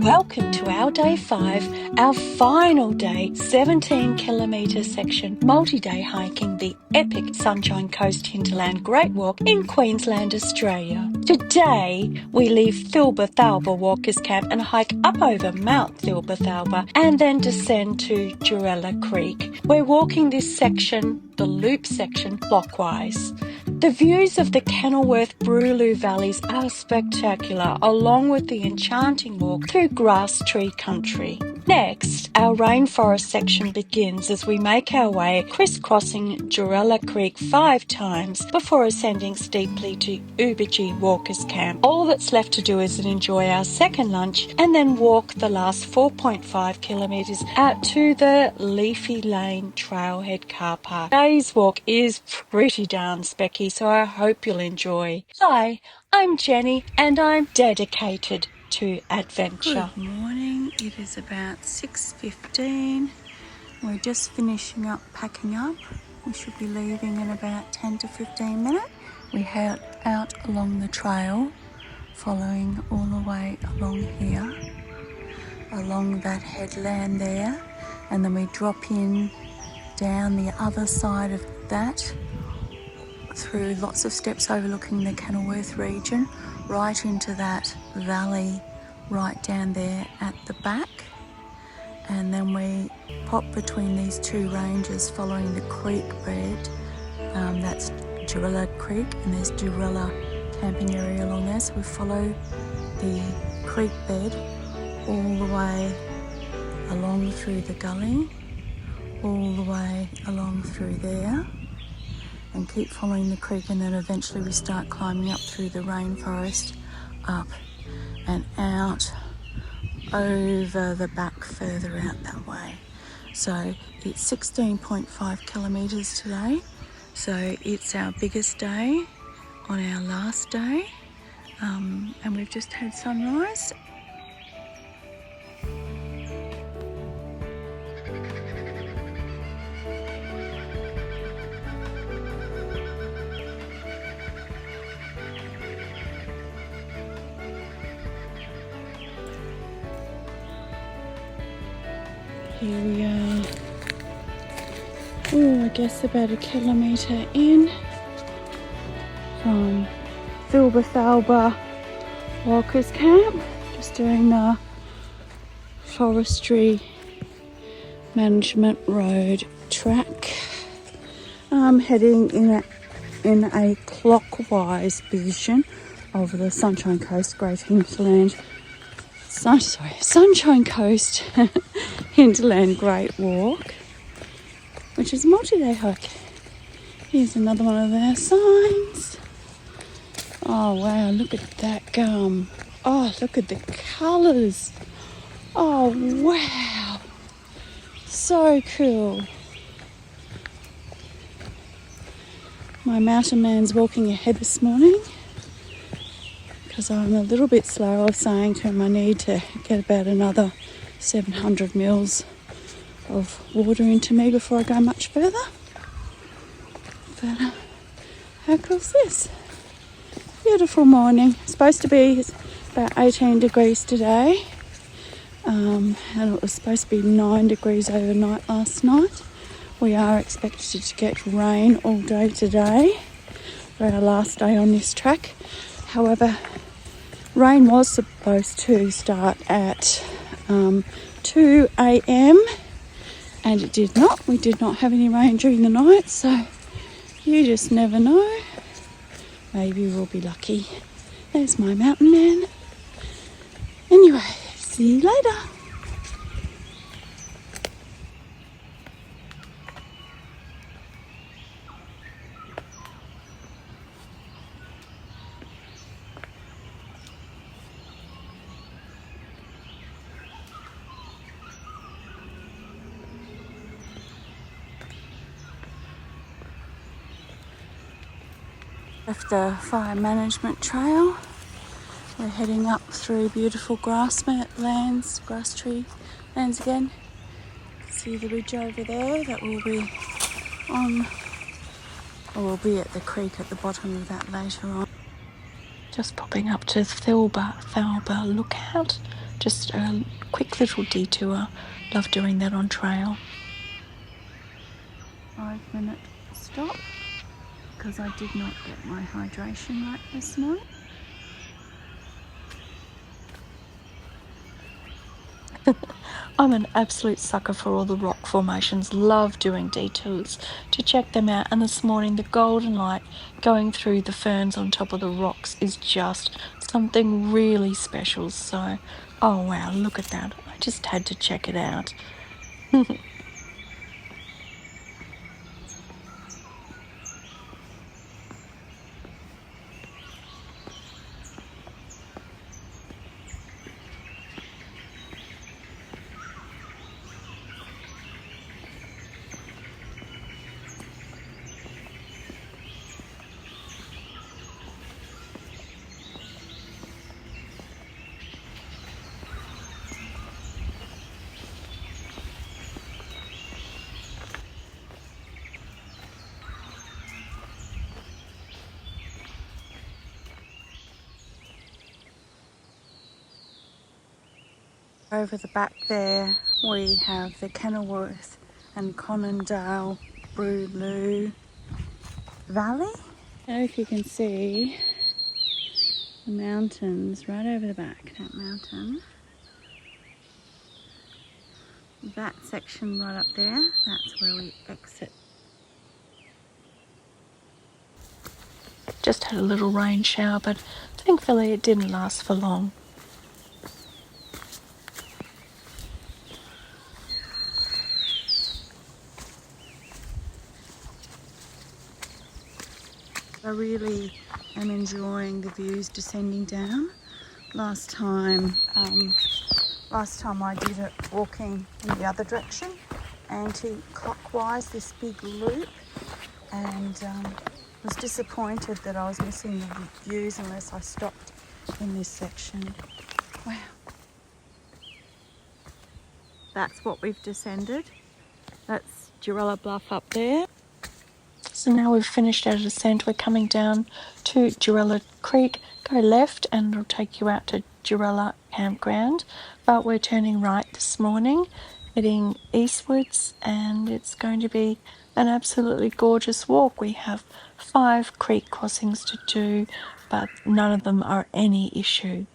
Welcome to our day 5, our final day, 17 kilometre section, multi-day hiking the epic Sunshine Coast Hinterland Great Walk in Queensland, Australia. Today, we leave Thilba Thalba Walkers Camp and hike up over Mount Thilba Thalba and then descend to Gheerulla Creek. We're walking this section, the loop section, clockwise. The views of the Kenilworth and Brooloo valleys are spectacular, along with the enchanting walk through grass tree country. Next, our rainforest section begins as we make our way crisscrossing Gheerulla Creek 5 times before ascending steeply to Ubajee Walkers Camp. All that's left to do is enjoy our second lunch and then walk the last 4.5 kilometres out to the Leafy Lane trailhead car park. Today's walk is pretty darn specky, so I hope you'll enjoy. Hi, I'm Jenny and I'm dedicated to adventure. Good morning, it is about 6:15. We're just finishing up packing up. We should be leaving in about 10 to 15 minutes. We head out along the trail, following all the way along here, along that headland there, and then we drop in down the other side of that, through lots of steps overlooking the Kenilworth region, right into that valley right down there at the back, and then we pop between these two ranges following the creek bed. That's Gheerulla Creek, and there's Gheerulla camping area along there, so we follow the creek bed all the way along through the gully, all the way along through there, and keep following the creek, and then eventually we start climbing up through the rainforest, up and out over the back further out that way. So it's 16.5 kilometres today, so it's our biggest day on our last day, and we've just had sunrise. Here we are, I guess about a kilometre in from Thilba Thalba Walkers Camp, just doing the forestry management road track. Heading in a clockwise position over the Sunshine Coast Great Hinterland. Sunshine Coast Hinterland Great Walk, which is a multi-day hike. Here's another one of our signs. Oh wow, look at that gum. Oh, look at the colours. Oh wow, so cool. My mountain man's walking ahead this morning, because I'm a little bit slow. I was saying to him I need to get about another 700 mils of water into me before I go much further. But how cool is this? Beautiful morning. It's supposed to be about 18 degrees today, and it was supposed to be 9 degrees overnight last night. We are expected to get rain all day today for our last day on this track. However, rain was supposed to start at 2 a.m. and it did not. We did not have any rain during the night, so you just never know. Maybe we'll be lucky. There's my mountain man. Anyway, see you later. Left the fire management trail. We're heading up through beautiful grass tree lands again. See the ridge over there that will be on, or we'll be at the creek at the bottom of that later on. Just popping up to Thilba Thalba Lookout. just a quick little detour. Love doing that on trail. 5-minute stop because I did not get my hydration right this morning. I'm an absolute sucker for all the rock formations. Love doing detours to check them out. And this morning, the golden light going through the ferns on top of the rocks is just something really special. So, oh wow, look at that. I just had to check it out. Over the back there, we have the Kenilworth and Brooloo Valley. Now if you can see the mountains right over the back, that mountain. That section right up there, that's where we exit. Just had a little rain shower, but thankfully it didn't last for long. I really am enjoying the views descending down. Last time I did it walking in the other direction, anti-clockwise, this big loop, and was disappointed that I was missing the views unless I stopped in this section. Wow. That's what we've descended. That's Gheerulla Bluff up there. So now we've finished our descent, we're coming down to Gheerulla Creek. Go left and it'll take you out to Gheerulla Campground. But we're turning right this morning, heading eastwards, and it's going to be an absolutely gorgeous walk. We have 5 creek crossings to do, but none of them are any issue.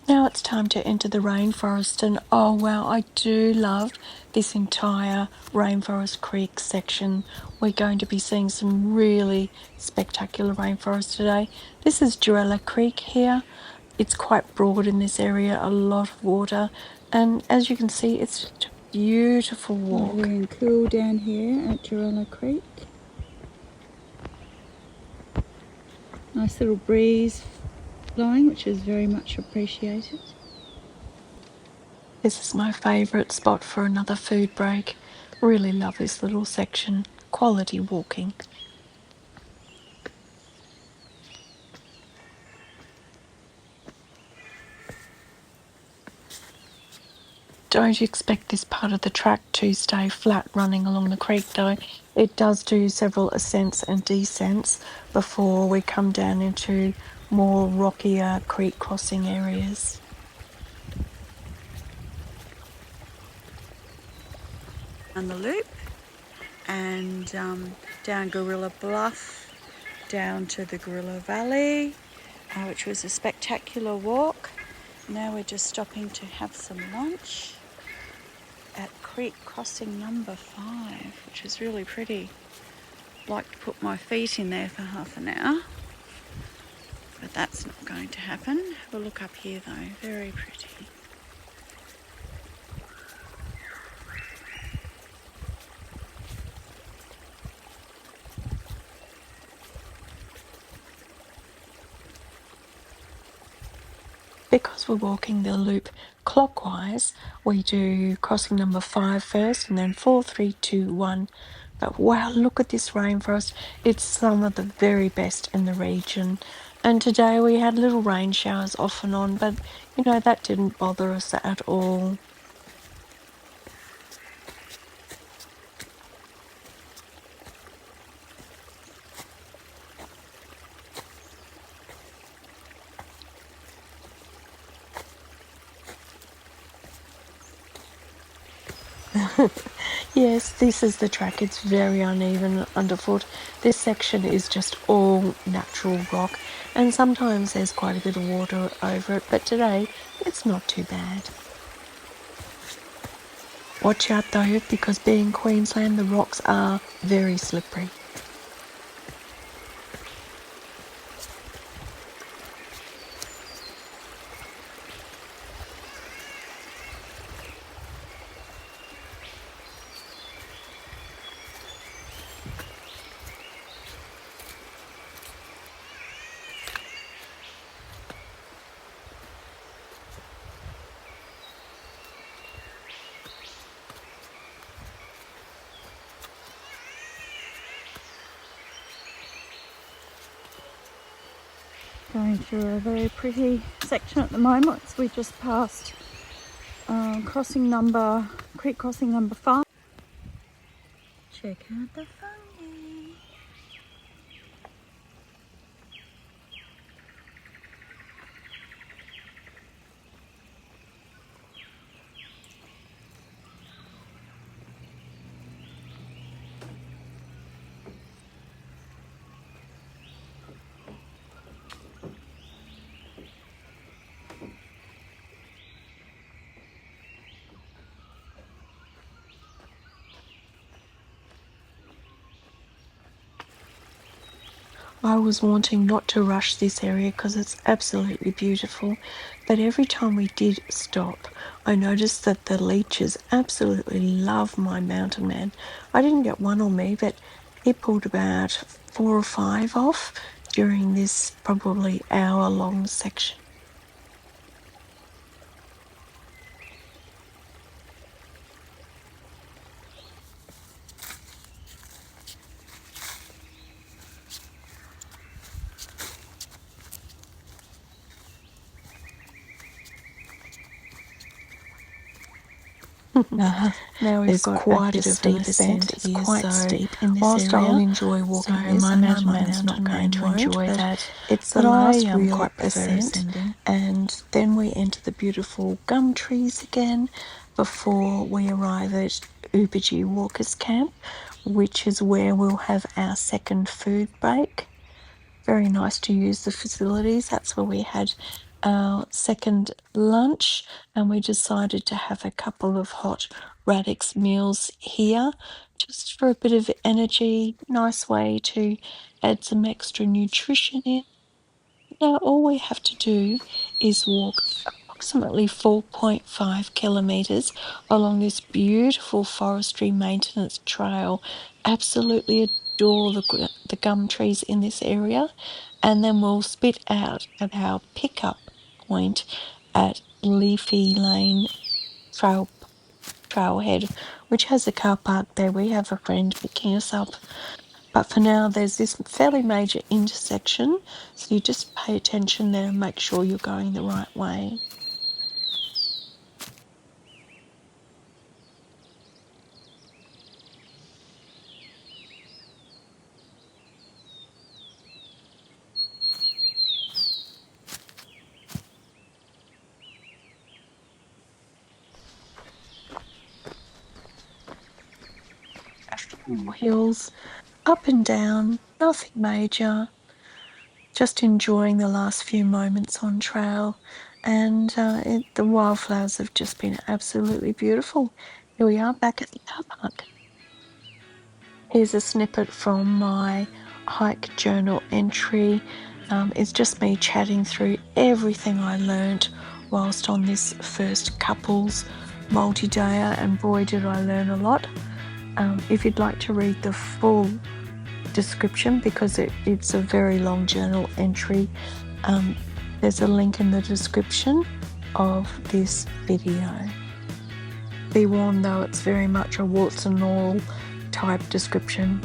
Now it's time to enter the rainforest, and oh wow, I do love this entire Rainforest Creek section. We're going to be seeing some really spectacular rainforest today. This is Gheerulla Creek here. It's quite broad in this area, a lot of water, and as you can see, it's just a beautiful walk. Really cool down here at Gheerulla Creek. Nice little breeze blowing, which is very much appreciated. This is my favourite spot for another food break. Really love this little section. Quality walking. Don't expect this part of the track to stay flat running along the creek though. It does do several ascents and descents before we come down into more rockier creek crossing areas. On the loop and down Gheerulla Bluff, down to the Gheerulla Valley, which was a spectacular walk. Now we're just stopping to have some lunch at creek crossing number 5, which is really pretty. I'd like to put my feet in there for half an hour, but that's not going to happen. Have a look up here though, very pretty. Because we're walking the loop clockwise, we do crossing number 5 first and then 4, 3, 2, 1. But wow, look at this rainforest. It's some of the very best in the region. And today we had little rain showers off and on, but you know, that didn't bother us at all. Yes, this is the track. It's very uneven underfoot. This section is just all natural rock, and sometimes there's quite a bit of water over it, but today it's not too bad. Watch out though, because being Queensland, the rocks are very slippery. Going through a very pretty section at the moment. We just passed creek crossing number 5. Check out the fungi. I was wanting not to rush this area because it's absolutely beautiful, but every time we did stop, I noticed that the leeches absolutely love my mountain man. I didn't get one on me, but he pulled about 4 or 5 off during this probably hour-long section. Now we've got quite a steep ascent. It's quite steep in this whilst area. I'll enjoy walking this, my mountain man's not going to enjoy that. It's the last real ascent, and then we enter the beautiful gum trees again before we arrive at Ubajee Walkers Camp, which is where we'll have our second food break. Very nice to use the facilities. That's where we had our second lunch, and we decided to have a couple of hot radix meals here just for a bit of energy. Nice way to add some extra nutrition in. Now all we have to do is walk approximately 4.5 kilometres along this beautiful forestry maintenance trail. Absolutely adore the gum trees in this area, and then we'll spit out at our pickup point at Leafy Lane trailhead, which has a car park there. We have a friend picking us up. But for now, there's this fairly major intersection, so you just pay attention there and make sure you're going the right way. Hills, up and down, nothing major. Just enjoying the last few moments on trail, and the wildflowers have just been absolutely beautiful. Here we are back at the car park. Here's a snippet from my hike journal entry. It's just me chatting through everything I learnt whilst on this first couples multi-dayer, and boy did I learn a lot. If you'd like to read the full description, because it's a very long journal entry, there's a link in the description of this video. Be warned though, it's very much a warts and all type description.